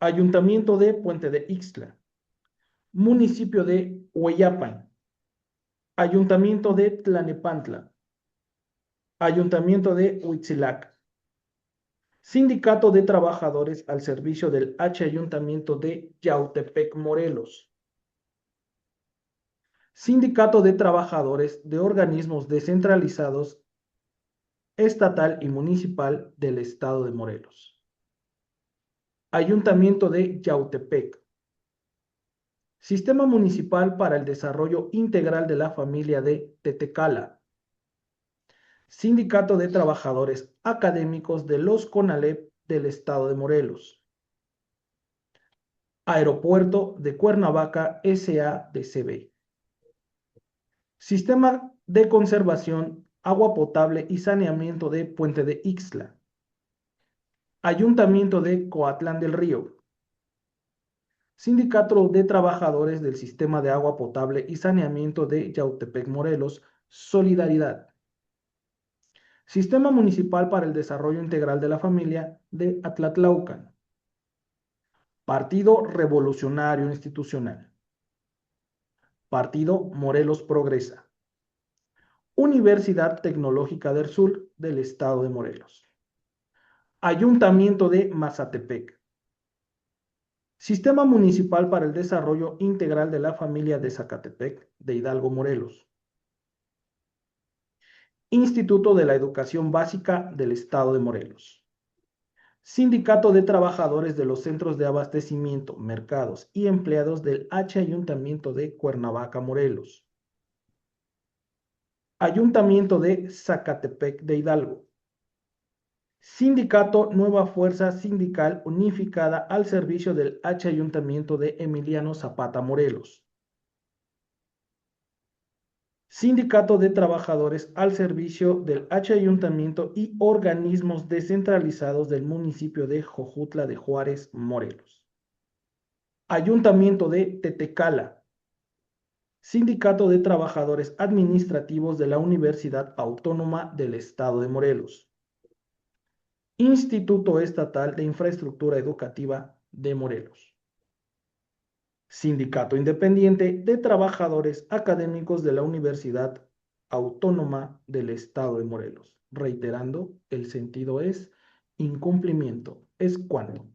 Ayuntamiento de Puente de Ixtla. Municipio de Hueyapan. Ayuntamiento de Tlanepantla. Ayuntamiento de Huitzilac. Sindicato de Trabajadores al servicio del H Ayuntamiento de Yautepec, Morelos. Sindicato de Trabajadores de Organismos Descentralizados Estatal y Municipal del Estado de Morelos. Ayuntamiento de Yautepec. Sistema Municipal para el Desarrollo Integral de la Familia de Tetecala. Sindicato de Trabajadores Académicos de los CONALEP del Estado de Morelos. Aeropuerto de Cuernavaca SADCB. Sistema de conservación, agua potable y saneamiento de Puente de Ixtla. Ayuntamiento de Coatlán del Río. Sindicato de Trabajadores del Sistema de Agua Potable y Saneamiento de Yautepec, Morelos, Solidaridad. Sistema Municipal para el Desarrollo Integral de la Familia de Atlatlaucan. Partido Revolucionario Institucional. Partido Morelos Progresa. Universidad Tecnológica del Sur del Estado de Morelos. Ayuntamiento de Mazatepec. Sistema Municipal para el Desarrollo Integral de la Familia de Zacatepec de Hidalgo, Morelos. Instituto de la Educación Básica del Estado de Morelos. Sindicato de Trabajadores de los Centros de Abastecimiento, Mercados y Empleados del H. Ayuntamiento de Cuernavaca, Morelos. Ayuntamiento de Zacatepec de Hidalgo. Sindicato Nueva Fuerza Sindical Unificada al servicio del H. Ayuntamiento de Emiliano Zapata, Morelos. Sindicato de Trabajadores al servicio del H. Ayuntamiento y organismos descentralizados del municipio de Jojutla de Juárez, Morelos. Ayuntamiento de Tetecala. Sindicato de Trabajadores Administrativos de la Universidad Autónoma del Estado de Morelos. Instituto Estatal de Infraestructura Educativa de Morelos. Sindicato Independiente de Trabajadores Académicos de la Universidad Autónoma del Estado de Morelos. Reiterando, el sentido es incumplimiento. ¿Es cuándo?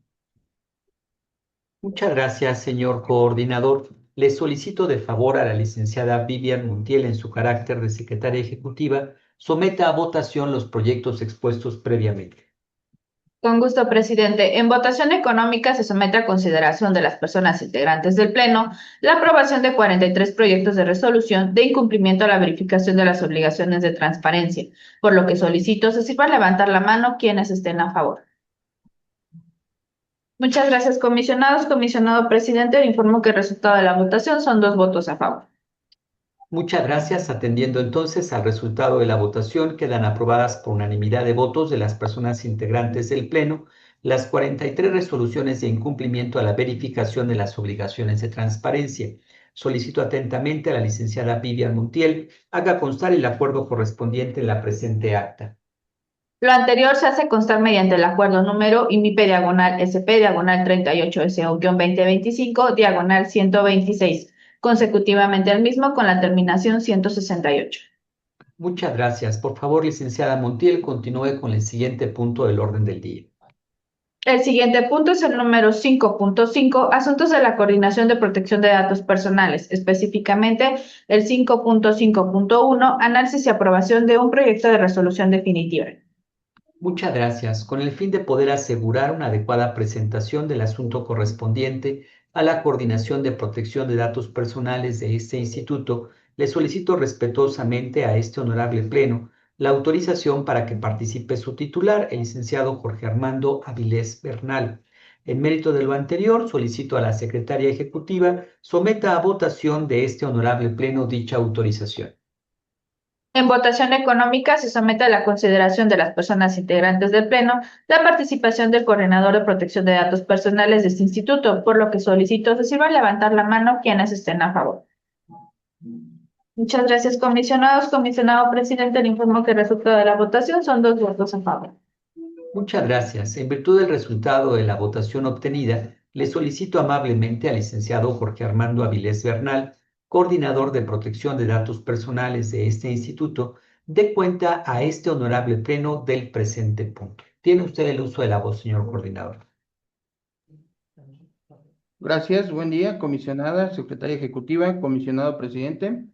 Muchas gracias, señor coordinador. Le solicito de favor a la licenciada Vivian Montiel, en su carácter de secretaria ejecutiva, someta a votación los proyectos expuestos previamente. Con gusto, presidente. En votación económica se somete a consideración de las personas integrantes del Pleno la aprobación de 43 proyectos de resolución de incumplimiento a la verificación de las obligaciones de transparencia, por lo que solicito se sirva levantar la mano quienes estén a favor. Muchas gracias, comisionados. Comisionado presidente, le informo que el resultado de la votación son 2 votos a favor. Muchas gracias. Atendiendo entonces al resultado de la votación, quedan aprobadas por unanimidad de votos de las personas integrantes del Pleno las 43 resoluciones de incumplimiento a la verificación de las obligaciones de transparencia. Solicito atentamente a la licenciada Vivian Montiel haga constar el acuerdo correspondiente en la presente acta. Lo anterior se hace constar mediante el acuerdo número IMIP/SP/38SO-2025/126, consecutivamente al mismo con la terminación 168. Muchas gracias. Por favor, licenciada Montiel, continúe con el siguiente punto del orden del día. El siguiente punto es el número 5.5, asuntos de la coordinación de protección de datos personales, específicamente el 5.5.1, análisis y aprobación de un proyecto de resolución definitiva. Muchas gracias. Con el fin de poder asegurar una adecuada presentación del asunto correspondiente a la coordinación de protección de datos personales de este instituto, le solicito respetuosamente a este honorable Pleno la autorización para que participe su titular, el licenciado Jorge Armando Avilés Bernal. En mérito de lo anterior, solicito a la secretaria ejecutiva someta a votación de este honorable Pleno dicha autorización. En votación económica se somete a la consideración de las personas integrantes del Pleno la participación del coordinador de protección de datos personales de este instituto, por lo que solicito se sirva levantar la mano quienes estén a favor. Muchas gracias, comisionados. Comisionado presidente, le informo que el resultado de la votación son 2 votos a favor. Muchas gracias. En virtud del resultado de la votación obtenida, le solicito amablemente al licenciado Jorge Armando Avilés Bernal, coordinador de protección de datos personales de este instituto, dé cuenta a este honorable Pleno del presente punto. Tiene usted el uso de la voz, señor coordinador. Gracias, buen día, comisionada, secretaria ejecutiva, comisionado presidente.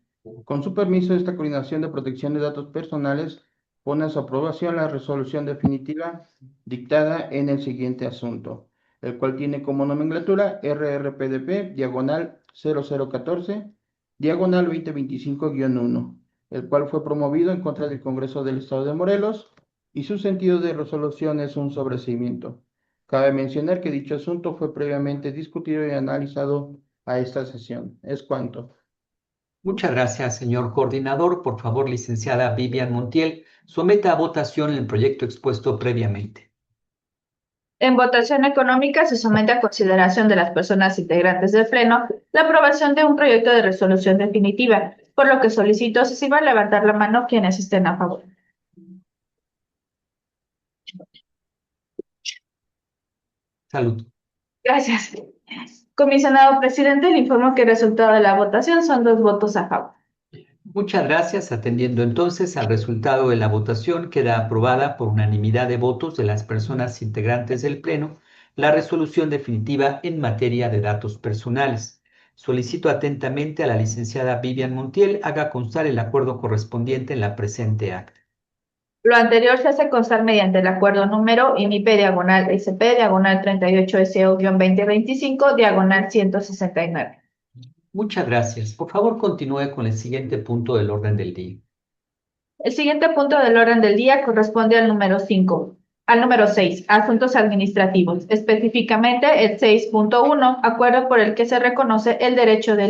Con su permiso, esta coordinación de protección de datos personales pone a su aprobación la resolución definitiva dictada en el siguiente asunto, el cual tiene como nomenclatura RRPDP/0014/2025-1, el cual fue promovido en contra del Congreso del Estado de Morelos y su sentido de resolución es un sobreseimiento. Cabe mencionar que dicho asunto fue previamente discutido y analizado a esta sesión. Es cuanto. Muchas gracias, señor coordinador. Por favor, licenciada Vivian Montiel, someta a votación el proyecto expuesto previamente. En votación económica se somete a consideración de las personas integrantes del Pleno la aprobación de un proyecto de resolución definitiva, por lo que solicito se sirva a levantar la mano quienes estén a favor. Salud. Gracias. Comisionado presidente, le informo que el resultado de la votación son 2 votos a favor. Muchas gracias. Atendiendo entonces al resultado de la votación, queda aprobada por unanimidad de votos de las personas integrantes del Pleno la resolución definitiva en materia de datos personales. Solicito atentamente a la licenciada Vivian Montiel haga constar el acuerdo correspondiente en la presente acta. Lo anterior se hace constar mediante el acuerdo número INIP/SP/38SO-2025/169. Muchas gracias. Por favor, continúe con el siguiente punto del orden del día. El siguiente punto del orden del día corresponde al número 5. Al número 6, asuntos administrativos, específicamente el 6.1, acuerdo por el que se reconoce el derecho de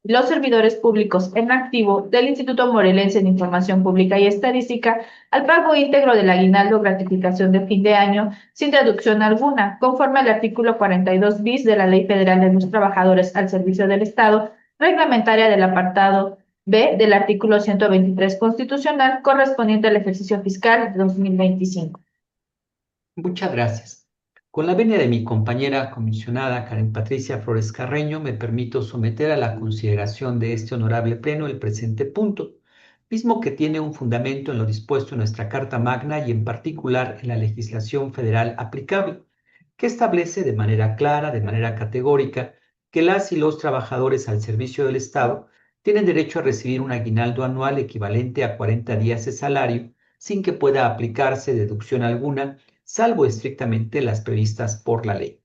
los servidores públicos en activo del Instituto Morelense de Información Pública y Estadística al pago íntegro del aguinaldo gratificación de fin de año sin deducción alguna, conforme al artículo 42 bis de la Ley Federal de los Trabajadores al Servicio del Estado, reglamentaria del apartado B del artículo 123 constitucional correspondiente al ejercicio fiscal 2025. Muchas gracias. Con la venia de mi compañera comisionada Karen Patricia Flores Carreño, me permito someter a la consideración de este honorable pleno el presente punto, mismo que tiene un fundamento en lo dispuesto en nuestra Carta Magna y en particular en la legislación federal aplicable, que establece de manera clara, de manera categórica, que las y los trabajadores al servicio del Estado tienen derecho a recibir un aguinaldo anual equivalente a 40 días de salario, sin que pueda aplicarse deducción alguna, salvo estrictamente las previstas por la ley.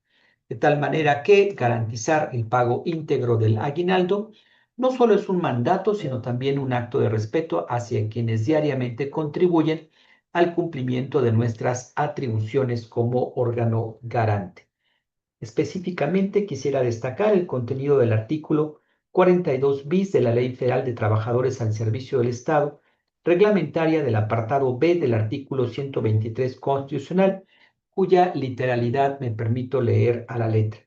De tal manera que garantizar el pago íntegro del aguinaldo no solo es un mandato, sino también un acto de respeto hacia quienes diariamente contribuyen al cumplimiento de nuestras atribuciones como órgano garante. Específicamente, quisiera destacar el contenido del artículo 42 bis de la Ley Federal de Trabajadores al Servicio del Estado, reglamentaria del apartado B del artículo 123 constitucional, cuya literalidad me permito leer a la letra.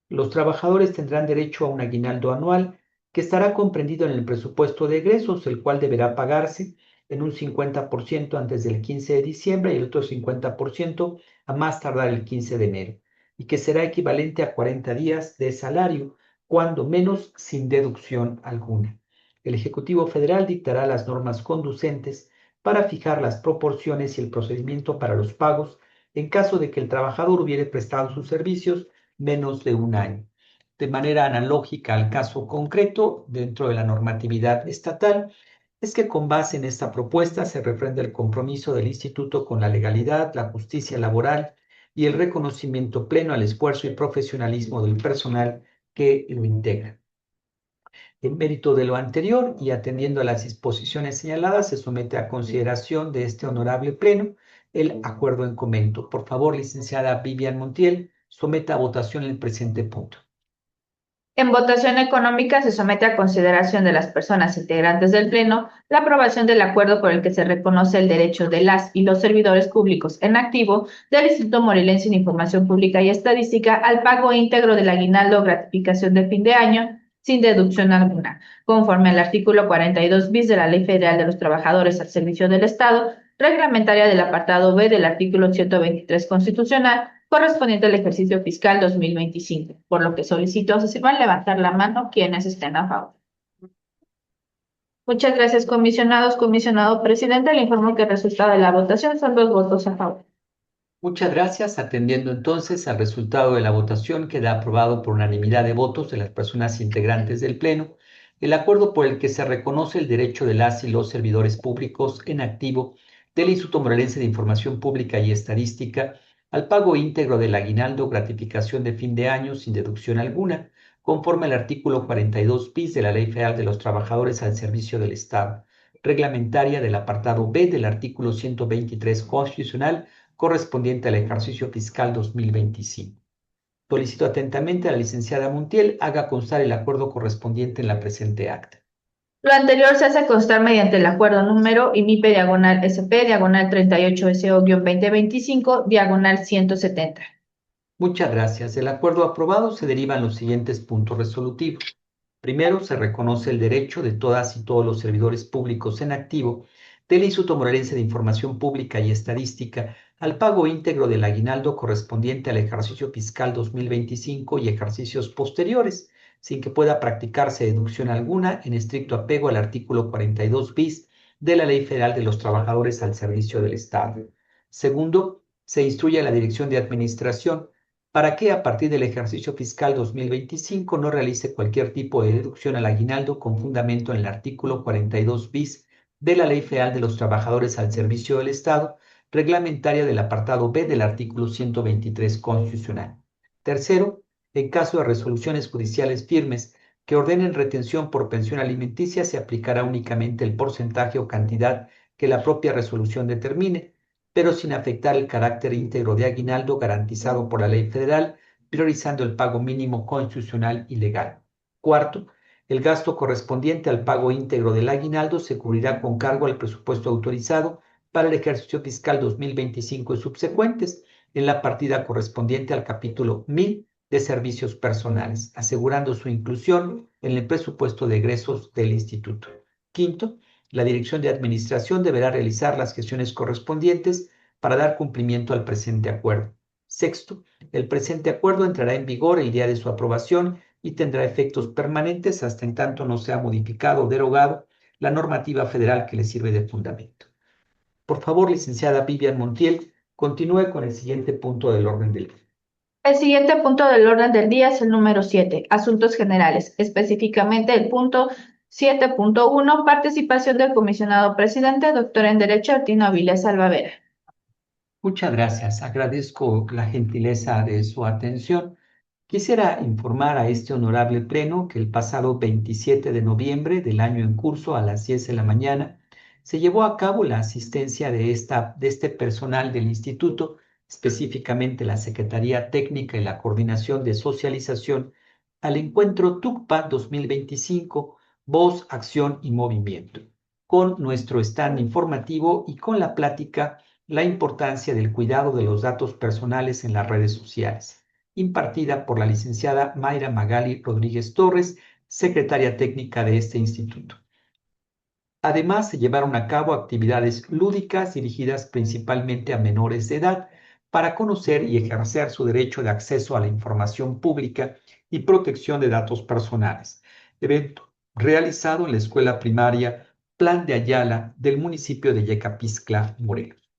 Los trabajadores tendrán derecho a un aguinaldo anual que estará comprendido en el presupuesto de egresos, el cual deberá pagarse en un 50% antes del 15 de diciembre y el otro 50% a más tardar el 15 de enero, y que será equivalente a 40 días de salario, cuando menos sin deducción alguna. El Ejecutivo Federal dictará las normas conducentes para fijar las proporciones y el procedimiento para los pagos en caso de que el trabajador hubiere prestado sus servicios menos de un año. De manera analógica al caso concreto, dentro de la normatividad estatal, es que con base en esta propuesta se refrenda el compromiso del Instituto con la legalidad, la justicia laboral y el reconocimiento pleno al esfuerzo y profesionalismo del personal que lo integra. En mérito de lo anterior y atendiendo a las disposiciones señaladas, se somete a consideración de este honorable pleno el acuerdo en comento. Por favor, licenciada Vivian Montiel, someta a votación el presente punto. En votación económica se somete a consideración de las personas integrantes del Pleno la aprobación del acuerdo por el que se reconoce el derecho de las y los servidores públicos en activo del Instituto Morelense de Información Pública y Estadística al pago íntegro del aguinaldo o gratificación de fin de año sin deducción alguna, conforme al artículo 42 bis de la Ley Federal de los Trabajadores al Servicio del Estado, reglamentaria del apartado B del artículo 123 constitucional, correspondiente al ejercicio fiscal 2025, por lo que solicito se sirvan levantar la mano quienes estén a favor. Muchas gracias, comisionados. Comisionado presidente, le informo que el resultado de la votación son 2 votos a favor. Muchas gracias. Atendiendo entonces al resultado de la votación, queda aprobado por unanimidad de votos de las personas integrantes del Pleno el acuerdo por el que se reconoce el derecho de las y los servidores públicos en activo del Instituto Morelense de Información Pública y Estadística al pago íntegro del aguinaldo gratificación de fin de año sin deducción alguna, conforme al artículo 42 bis de la Ley Federal de los Trabajadores al Servicio del Estado, reglamentaria del apartado B del artículo 123 constitucional, correspondiente al ejercicio fiscal 2025. Solicito atentamente a la licenciada Montiel haga constar el acuerdo correspondiente en la presente acta. Lo anterior se hace constar mediante el acuerdo número IMIPE/SP 38SO-2025/170. Muchas gracias. Del acuerdo aprobado se derivan los siguientes puntos resolutivos. Primero, se reconoce el derecho de todas y todos los servidores públicos en activo del Instituto Morelense de Información Pública y Estadística al pago íntegro del aguinaldo correspondiente al ejercicio fiscal 2025 y ejercicios posteriores, sin que pueda practicarse deducción alguna en estricto apego al artículo 42 bis de la Ley Federal de los Trabajadores al Servicio del Estado. Segundo, se instruye a la Dirección de Administración para que a partir del ejercicio fiscal 2025 no realice cualquier tipo de deducción al aguinaldo con fundamento en el artículo 42 bis de la Ley Federal de los Trabajadores al Servicio del Estado, reglamentaria del apartado B del artículo 123 constitucional. Tercero, en caso de resoluciones judiciales firmes que ordenen retención por pensión alimenticia, se aplicará únicamente el porcentaje o cantidad que la propia resolución determine, pero sin afectar el carácter íntegro de aguinaldo garantizado por la ley federal, priorizando el pago mínimo constitucional y legal. Cuarto, el gasto correspondiente al pago íntegro del aguinaldo se cubrirá con cargo al presupuesto autorizado para el ejercicio fiscal 2025 y subsecuentes en la partida correspondiente al capítulo 1000 de servicios personales, asegurando su inclusión en el presupuesto de egresos del instituto. Quinto, la Dirección de Administración deberá realizar las gestiones correspondientes para dar cumplimiento al presente acuerdo. Sexto, el presente acuerdo entrará en vigor el día de su aprobación y tendrá efectos permanentes hasta en tanto no sea modificado o derogado la normativa federal que le sirve de fundamento. Por favor, licenciada Vivian Montiel, continúe con el siguiente punto del orden del día. El siguiente punto del orden del día es el número 7, asuntos generales, específicamente el punto 7.1, participación del comisionado presidente, doctor en Derecho Artino Avilés Alvavera. Muchas gracias. Agradezco la gentileza de su atención. Quisiera informar a este honorable pleno que el pasado 27 de noviembre del año en curso a las 10 de la mañana se llevó a cabo la asistencia de este personal del instituto, específicamente la Secretaría Técnica y la Coordinación de Socialización, al encuentro TUCPA 2025, Voz, Acción y Movimiento, con nuestro stand informativo y con la plática La importancia del cuidado de los datos personales en las redes sociales, impartida por la licenciada Mayra Magali Rodríguez Torres, secretaria técnica de este instituto. Además, se llevaron a cabo actividades lúdicas dirigidas principalmente a menores de edad para conocer y ejercer su derecho de acceso a la información pública y protección de datos personales. Evento realizado en la escuela primaria Plan de Ayala del municipio de Yecapixtla, Morelos.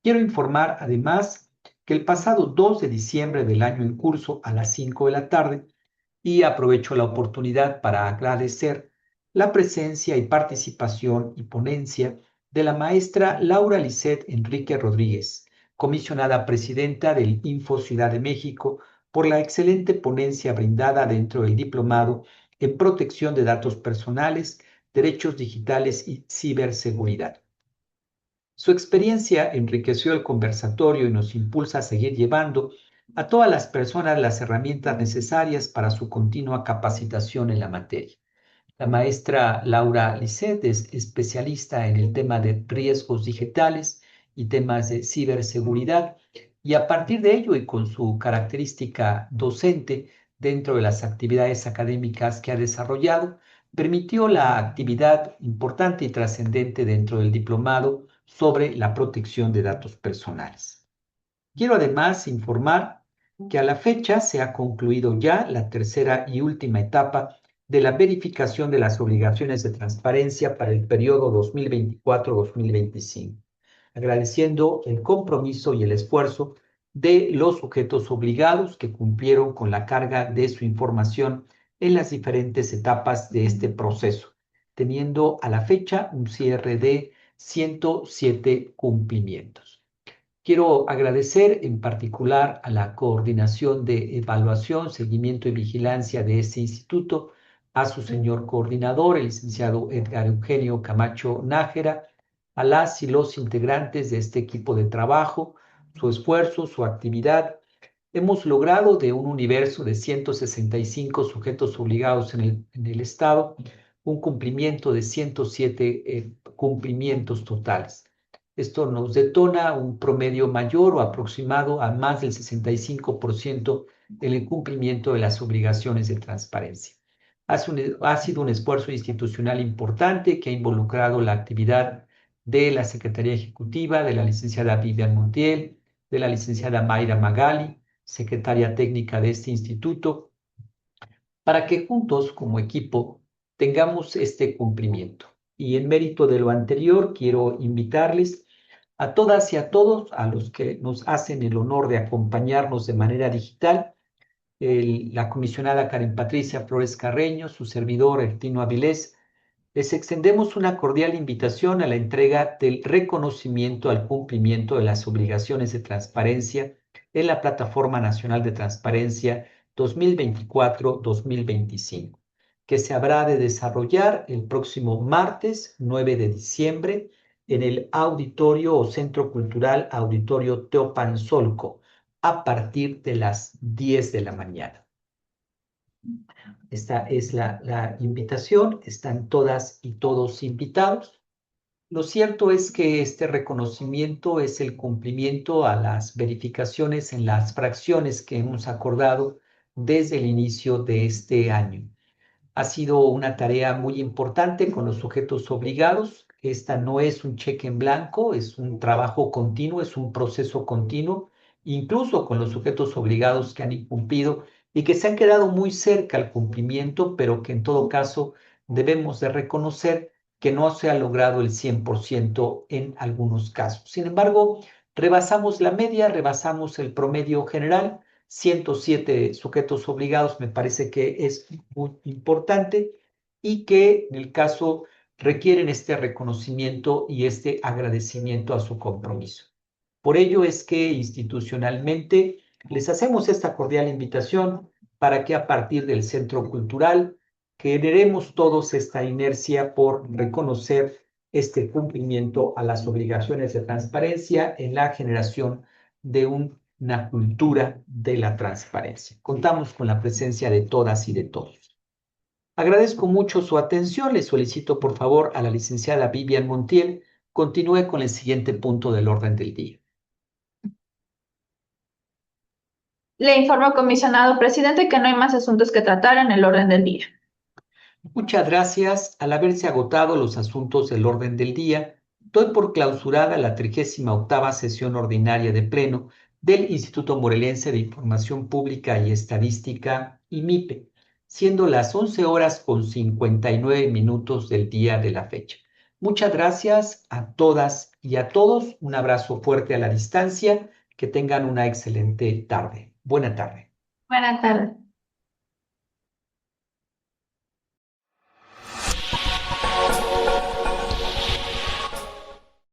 Quiero informar además que el pasado 2 de diciembre del año en curso a las 5 de la tarde, y aprovecho la oportunidad para agradecer la presencia y participación y ponencia de la maestra Laura Lisset Enrique Rodríguez, comisionada presidenta del Info Ciudad de México, por la excelente ponencia brindada dentro del diplomado en protección de datos personales, derechos digitales y ciberseguridad. Su experiencia enriqueció el conversatorio y nos impulsa a seguir llevando a todas las personas las herramientas necesarias para su continua capacitación en la materia. La maestra Laura Lisset es especialista en el tema de riesgos digitales y temas de ciberseguridad, y a partir de ello y con su característica docente dentro de las actividades académicas que ha desarrollado, permitió la actividad importante y trascendente dentro del diplomado sobre la protección de datos personales. Quiero además informar que a la fecha se ha concluido ya la tercera y última etapa de la verificación de las obligaciones de transparencia para el periodo 2024-2025, agradeciendo el compromiso y el esfuerzo de los sujetos obligados que cumplieron con la carga de su información en las diferentes etapas de este proceso, teniendo a la fecha un cierre de 107 cumplimientos. Quiero agradecer en particular a la Coordinación de Evaluación, Seguimiento y Vigilancia de este instituto, a su señor coordinador, el licenciado Edgar Eugenio Camacho Nájera, a las y los integrantes de este equipo de trabajo, su esfuerzo, su actividad, hemos logrado de un universo de 165 sujetos obligados en el Estado, un cumplimiento de 107 cumplimientos totales. Esto nos detona un promedio mayor o aproximado a más del 65% en el cumplimiento de las obligaciones de transparencia. Ha sido un esfuerzo institucional importante que ha involucrado la actividad de la Secretaría Ejecutiva, de la licenciada Vivian Montiel, de la licenciada Mayra Magali, secretaria técnica de este instituto, para que juntos como equipo tengamos este cumplimiento. Y en mérito de lo anterior, quiero invitarles a todas y a todos, a los que nos hacen el honor de acompañarnos de manera digital, la comisionada Karen Patricia Flores Carreño, su servidor Ertino Avilés, les extendemos una cordial invitación a la entrega del reconocimiento al cumplimiento de las obligaciones de transparencia en la Plataforma Nacional de Transparencia 2024-2025, que se habrá de desarrollar el próximo martes 9 de diciembre en el Auditorio o Centro Cultural Auditorio Teopanzolco a partir de las 10 de la mañana. Esta es la invitación, están todas y todos invitados. Lo cierto es que este reconocimiento es el cumplimiento a las verificaciones en las fracciones que hemos acordado desde el inicio de este año. Ha sido una tarea muy importante con los sujetos obligados. Esta no es un cheque en blanco, es un trabajo continuo, es un proceso continuo, incluso con los sujetos obligados que han incumplido y que se han quedado muy cerca al cumplimiento, pero que en todo caso debemos de reconocer que no se ha logrado el 100% en algunos casos. Sin embargo, rebasamos la media, rebasamos el promedio general. 107 sujetos obligados me parece que es muy importante y que en el caso requieren este reconocimiento y este agradecimiento a su compromiso. Por ello es que institucionalmente les hacemos esta cordial invitación para que a partir del Centro Cultural generemos todos esta inercia por reconocer este cumplimiento a las obligaciones de transparencia en la generación de una cultura de la transparencia. Contamos con la presencia de todas y de todos. Agradezco mucho su atención. Le solicito por favor a la licenciada Vivian Montiel continúe con el siguiente punto del orden del día. Le informo, comisionado presidente, que no hay más asuntos que tratar en el orden del día. Muchas gracias. Al haberse agotado los asuntos del orden del día, doy por clausurada la 38ª sesión ordinaria de Pleno del Instituto Morelense de Información Pública y Estadística, IMIPE, siendo las 11:59 del día de la fecha. Muchas gracias a todas y a todos. Un abrazo fuerte a la distancia. Que tengan una excelente tarde. Buena tarde. Buenas tardes.